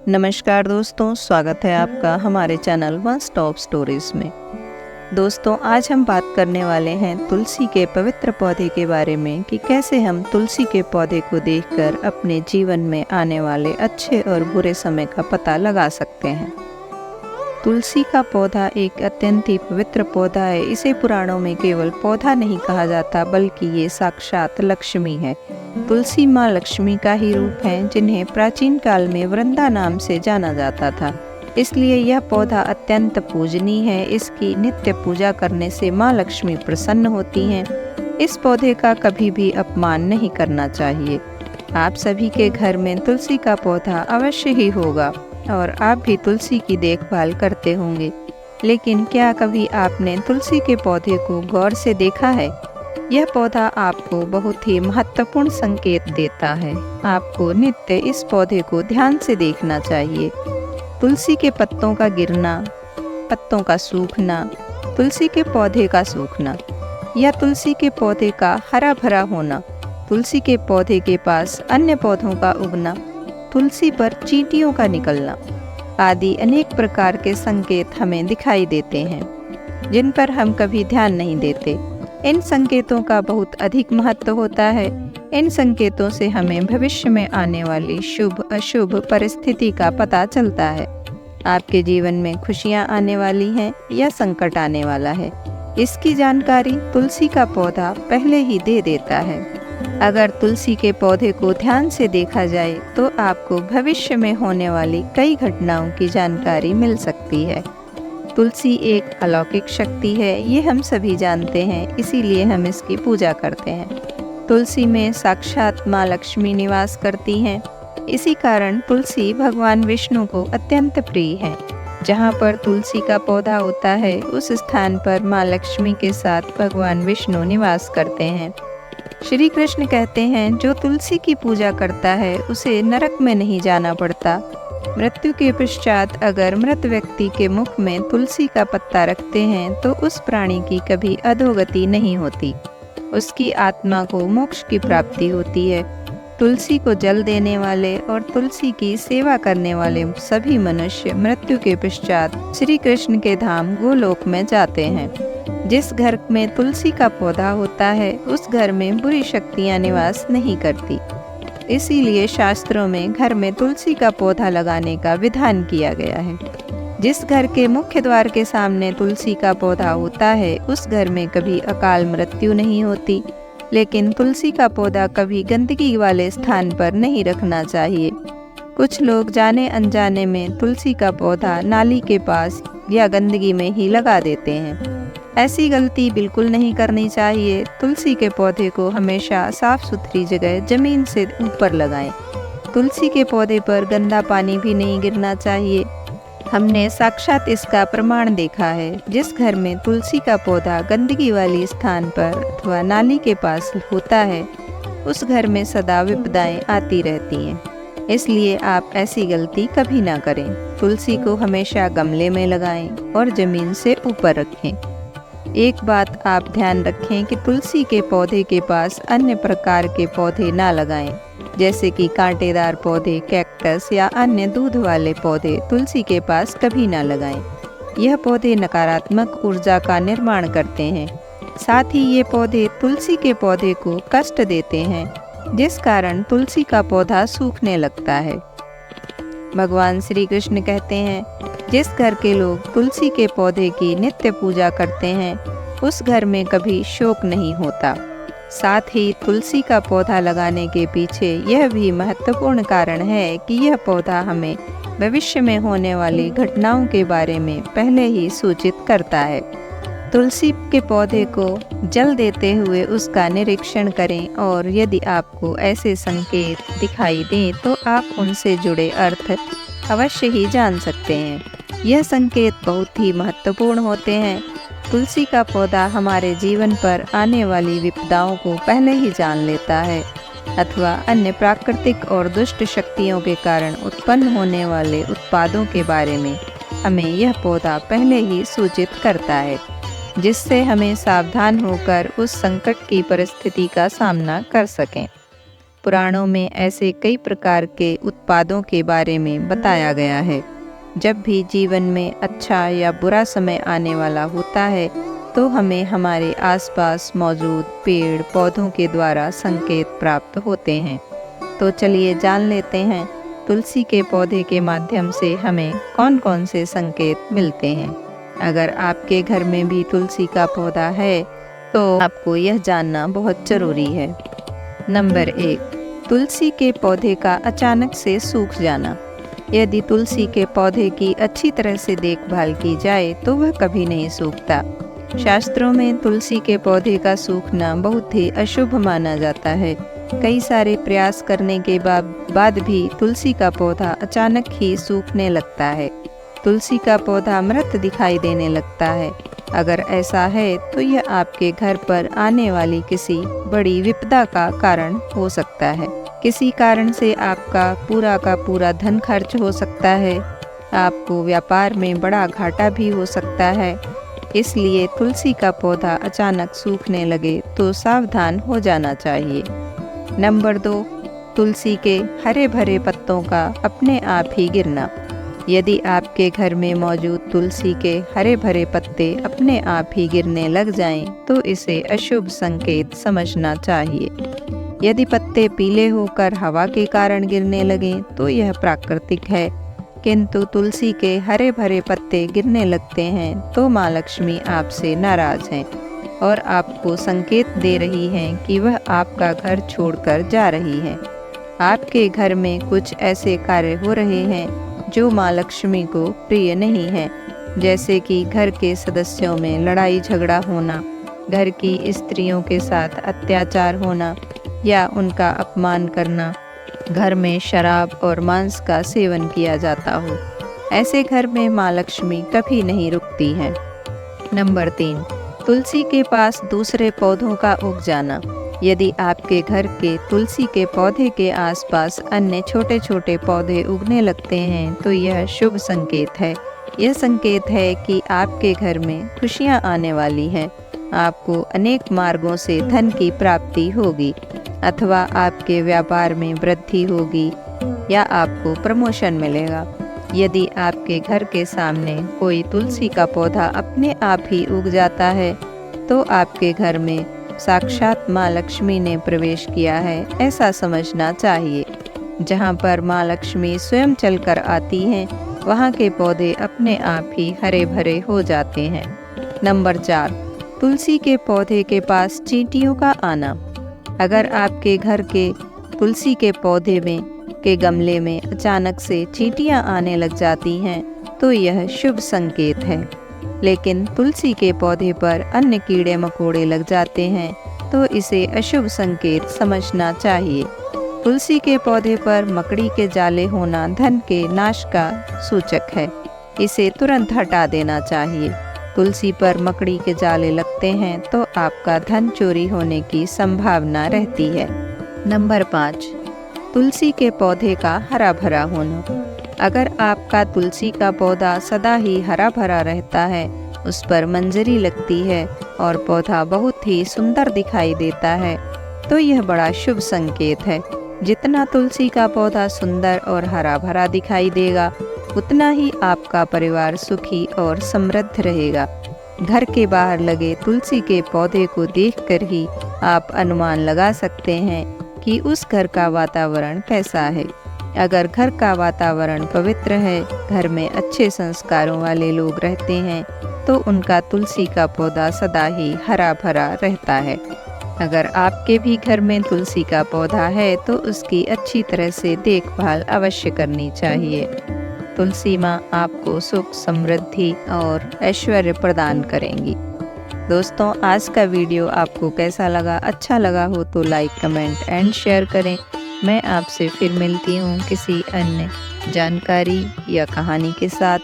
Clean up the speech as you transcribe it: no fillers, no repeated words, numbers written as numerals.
नमस्कार दोस्तों, स्वागत है आपका हमारे चैनल वन स्टॉप स्टोरीज में। दोस्तों, आज हम बात करने वाले हैं तुलसी के पवित्र पौधे के बारे में कि कैसे हम तुलसी के पौधे को देखकर अपने जीवन में आने वाले अच्छे और बुरे समय का पता लगा सकते हैं। तुलसी का पौधा एक अत्यंत ही पवित्र पौधा है। इसे पुराणों में केवल पौधा नहीं कहा जाता, बल्कि ये साक्षात लक्ष्मी है। तुलसी माँ लक्ष्मी का ही रूप है, जिन्हें प्राचीन काल में वृंदा नाम से जाना जाता था। इसलिए यह पौधा अत्यंत पूजनीय है। इसकी नित्य पूजा करने से माँ लक्ष्मी प्रसन्न होती हैं। इस पौधे का कभी भी अपमान नहीं करना चाहिए। आप सभी के घर में तुलसी का पौधा अवश्य ही होगा और आप भी तुलसी की देखभाल करते होंगे। लेकिन क्या कभी आपने तुलसी के पौधे को गौर से देखा है? यह पौधा आपको बहुत ही महत्वपूर्ण संकेत देता है। आपको नित्य इस पौधे को ध्यान से देखना चाहिए। तुलसी के पत्तों का गिरना, पत्तों का सूखना, तुलसी के पौधे का सूखना या तुलसी के पौधे का हरा भरा होना, तुलसी के पौधे के पास अन्य पौधों का उगना, तुलसी पर चींटियों का निकलना आदि अनेक प्रकार के संकेत हमें दिखाई देते हैं, जिन पर हम कभी ध्यान नहीं देते। इन संकेतों का बहुत अधिक महत्व होता है। इन संकेतों से हमें भविष्य में आने वाली शुभ अशुभ परिस्थिति का पता चलता है। आपके जीवन में खुशियां आने वाली हैं या संकट आने वाला है, इसकी जानकारी तुलसी का पौधा पहले ही दे देता है। अगर तुलसी के पौधे को ध्यान से देखा जाए तो आपको भविष्य में होने वाली कई घटनाओं की जानकारी मिल सकती है। तुलसी एक अलौकिक शक्ति है, ये हम सभी जानते हैं, इसीलिए हम इसकी पूजा करते हैं। तुलसी में साक्षात माँ लक्ष्मी निवास करती हैं। इसी कारण तुलसी भगवान विष्णु को अत्यंत प्रिय है। जहाँ पर तुलसी का पौधा होता है, उस स्थान पर माँ लक्ष्मी के साथ भगवान विष्णु निवास करते हैं। श्री कृष्ण कहते हैं, जो तुलसी की पूजा करता है उसे नरक में नहीं जाना पड़ता। मृत्यु के पश्चात अगर मृत व्यक्ति के मुख में तुलसी का पत्ता रखते हैं तो उस प्राणी की कभी अधोगति नहीं होती, उसकी आत्मा को मोक्ष की प्राप्ति होती है। तुलसी को जल देने वाले और तुलसी की सेवा करने वाले सभी मनुष्य मृत्यु के पश्चात श्री कृष्ण के धाम गोलोक में जाते हैं। जिस घर में तुलसी का पौधा होता है, उस घर में बुरी शक्तियां निवास नहीं करती। इसीलिए शास्त्रों में घर में तुलसी का पौधा लगाने का विधान किया गया है। जिस घर के मुख्य द्वार के सामने तुलसी का पौधा होता है, उस घर में कभी अकाल मृत्यु नहीं होती। लेकिन तुलसी का पौधा कभी गंदगी वाले स्थान पर नहीं रखना चाहिए। कुछ लोग जाने अनजाने में तुलसी का पौधा नाली के पास या गंदगी में ही लगा देते हैं। ऐसी गलती बिल्कुल नहीं करनी चाहिए। तुलसी के पौधे को हमेशा साफ सुथरी जगह जमीन से ऊपर लगाएं। तुलसी के पौधे पर गंदा पानी भी नहीं गिरना चाहिए। हमने साक्षात इसका प्रमाण देखा है। जिस घर में तुलसी का पौधा गंदगी वाली स्थान पर अथवा नाली के पास होता है, उस घर में सदा विपदाएं आती रहती हैं। इसलिए आप ऐसी गलती कभी ना करें। तुलसी को हमेशा गमले में लगाएं और जमीन से ऊपर रखें। एक बात आप ध्यान रखें कि तुलसी के पौधे के पास अन्य प्रकार के पौधे ना लगाएं, जैसे कि कांटेदार पौधे, कैक्टस या अन्य दूध वाले पौधे तुलसी के पास कभी ना लगाएं। यह पौधे नकारात्मक ऊर्जा का निर्माण करते हैं। साथ ही ये पौधे तुलसी के पौधे को कष्ट देते हैं, जिस कारण तुलसी का पौधा सूखने लगता है। भगवान श्री कृष्ण कहते हैं, जिस घर के लोग तुलसी के पौधे की नित्य पूजा करते हैं, उस घर में कभी शोक नहीं होता। साथ ही तुलसी का पौधा लगाने के पीछे यह भी महत्वपूर्ण कारण है कि यह पौधा हमें भविष्य में होने वाली घटनाओं के बारे में पहले ही सूचित करता है। तुलसी के पौधे को जल देते हुए उसका निरीक्षण करें और यदि आपको ऐसे संकेत दिखाई दें तो आप उनसे जुड़े अर्थ अवश्य ही जान सकते हैं। यह संकेत बहुत ही महत्वपूर्ण होते हैं। तुलसी का पौधा हमारे जीवन पर आने वाली विपदाओं को पहले ही जान लेता है अथवा अन्य प्राकृतिक और दुष्ट शक्तियों के कारण उत्पन्न होने वाले उत्पादों के बारे में हमें यह पौधा पहले ही सूचित करता है, जिससे हमें सावधान होकर उस संकट की परिस्थिति का सामना कर सकें। पुराणों में ऐसे कई प्रकार के उत्पादों के बारे में बताया गया है। जब भी जीवन में अच्छा या बुरा समय आने वाला होता है तो हमें हमारे आसपास मौजूद पेड़ पौधों के द्वारा संकेत प्राप्त होते हैं। तो चलिए जान लेते हैं तुलसी के पौधे के माध्यम से हमें कौन कौन से संकेत मिलते हैं। अगर आपके घर में भी तुलसी का पौधा है तो आपको यह जानना बहुत ज़रूरी है। नंबर 1, तुलसी के पौधे का अचानक से सूख जाना। यदि तुलसी के पौधे की अच्छी तरह से देखभाल की जाए तो वह कभी नहीं सूखता। शास्त्रों में तुलसी के पौधे का सूखना बहुत ही अशुभ माना जाता है। कई सारे प्रयास करने के बाद भी तुलसी का पौधा अचानक ही सूखने लगता है। तुलसी का पौधा मृत दिखाई देने लगता है। अगर ऐसा है तो यह आपके घर पर आने वाली किसी बड़ी विपदा का कारण हो सकता है। किसी कारण से आपका पूरा का पूरा धन खर्च हो सकता है। आपको व्यापार में बड़ा घाटा भी हो सकता है। इसलिए तुलसी का पौधा अचानक सूखने लगे तो सावधान हो जाना चाहिए। नंबर 2, तुलसी के हरे भरे पत्तों का अपने आप ही गिरना। यदि आपके घर में मौजूद तुलसी के हरे भरे पत्ते अपने आप ही गिरने लग जाएं, तो इसे अशुभ संकेत समझना चाहिए। यदि पत्ते पीले होकर हवा के कारण गिरने लगें तो यह प्राकृतिक है, किंतु तुलसी के हरे भरे पत्ते गिरने लगते हैं तो माँ लक्ष्मी आपसे नाराज हैं और आपको संकेत दे रही हैं कि वह आपका घर छोड़कर जा रही है। आपके घर में कुछ ऐसे कार्य हो रहे हैं जो माँ लक्ष्मी को प्रिय नहीं है, जैसे कि घर के सदस्यों में लड़ाई झगड़ा होना, घर की स्त्रियों के साथ अत्याचार होना या उनका अपमान करना, घर में शराब और मांस का सेवन किया जाता हो। ऐसे घर में माँ लक्ष्मी कभी नहीं रुकती हैं। नंबर 3, तुलसी के पास दूसरे पौधों का उग जाना। यदि आपके घर के तुलसी के पौधे के आसपास अन्य छोटे छोटे पौधे उगने लगते हैं तो यह शुभ संकेत है। यह संकेत है कि आपके घर में खुशियां आने वाली हैं। आपको अनेक मार्गों से धन की प्राप्ति होगी अथवा आपके व्यापार में वृद्धि होगी या आपको प्रमोशन मिलेगा। यदि आपके घर के सामने कोई तुलसी का पौधा अपने आप ही उग जाता है तो आपके घर में साक्षात माँ लक्ष्मी ने प्रवेश किया है, ऐसा समझना चाहिए। जहाँ पर माँ लक्ष्मी स्वयं चलकर आती हैं, वहाँ के पौधे अपने आप ही हरे भरे हो जाते हैं। नंबर 4, तुलसी के पौधे के पास चींटियों का आना। अगर आपके घर के तुलसी के पौधे में के गमले में अचानक से चींटियाँ आने लग जाती हैं तो यह शुभ संकेत है। लेकिन तुलसी के पौधे पर अन्य कीड़े मकोड़े लग जाते हैं तो इसे अशुभ संकेत समझना चाहिए। तुलसी के पौधे पर मकड़ी के जाले होना धन के नाश का सूचक है। इसे तुरंत हटा देना चाहिए। तुलसी पर मकड़ी के जाले लगते हैं तो आपका धन चोरी होने की संभावना रहती है। नंबर 5, तुलसी के पौधे का हरा भरा होना। अगर आपका तुलसी का पौधा सदा ही हरा भरा रहता है, उस पर मंजरी लगती है और पौधा बहुत ही सुंदर दिखाई देता है, तो यह बड़ा शुभ संकेत है। जितना तुलसी का पौधा सुंदर और हरा भरा दिखाई देगा, उतना ही आपका परिवार सुखी और समृद्ध रहेगा। घर के बाहर लगे तुलसी के पौधे को देखकर ही आप अनुमान लगा सकते हैं कि उस घर का वातावरण कैसा है। अगर घर का वातावरण पवित्र है, घर में अच्छे संस्कारों वाले लोग रहते हैं, तो उनका तुलसी का पौधा सदा ही हरा भरा रहता है। अगर आपके भी घर में तुलसी का पौधा है तो उसकी अच्छी तरह से देखभाल अवश्य करनी चाहिए। तुलसी माँ आपको सुख, समृद्धि और ऐश्वर्य प्रदान करेंगी। दोस्तों, आज का वीडियो आपको कैसा लगा? अच्छा लगा हो तो लाइक, कमेंट एंड शेयर करें। मैं आपसे फिर मिलती हूँ किसी अन्य जानकारी या कहानी के साथ।